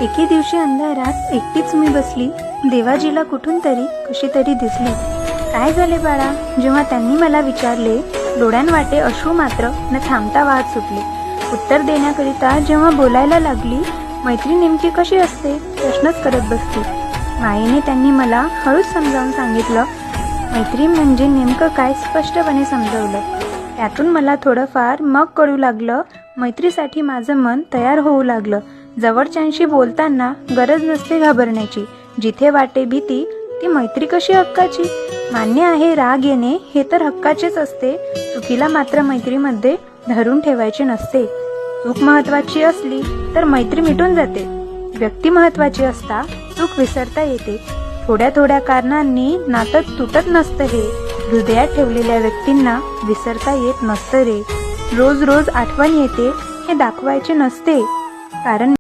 एके दिवशी अंधारात एकटीच मी बसली. देवाजीला कुठून तरी कशी तरी दिसली. काय झाले बाळा? जेव्हा त्यांनी मला विचारले, डोळ्यांवाटे अश्रू मात्र न थांबता वाहत सुटले. उत्तर देण्याकरिता जेव्हा बोलायला लागली, मैत्री नेमकी कशी असते प्रश्नच करत बसली. मायेने त्यांनी मला हळूच समजावून सांगितलं. मैत्री म्हणजे नेमकं काय स्पष्टपणे समजवलं. त्यातून मला थोडंफार मग कळू लागलं. मैत्रीसाठी माझं मन तयार होऊ लागलं. जवळच्यांशी बोलताना गरज नसते घाबरण्याची. जिथे वाटे भीती, ती मैत्री कशी हक्काची. मान्य आहे राग येणे हे तर हक्काचेच असते. चुकीला मात्र मैत्रीमध्ये धरून ठेवायचे नसते. चूक महत्वाची असली तर मैत्री मिटून जाते. व्यक्ती महत्वाची असता चूक विसरता येते. थोड्या थोड्या कारणांनी नातं तुटत नसतं हे. हृदयात ठेवलेल्या व्यक्तींना विसरता येत नसतं रे. रोज रोज आठवण येते हे दाखवायचे नसते. कारण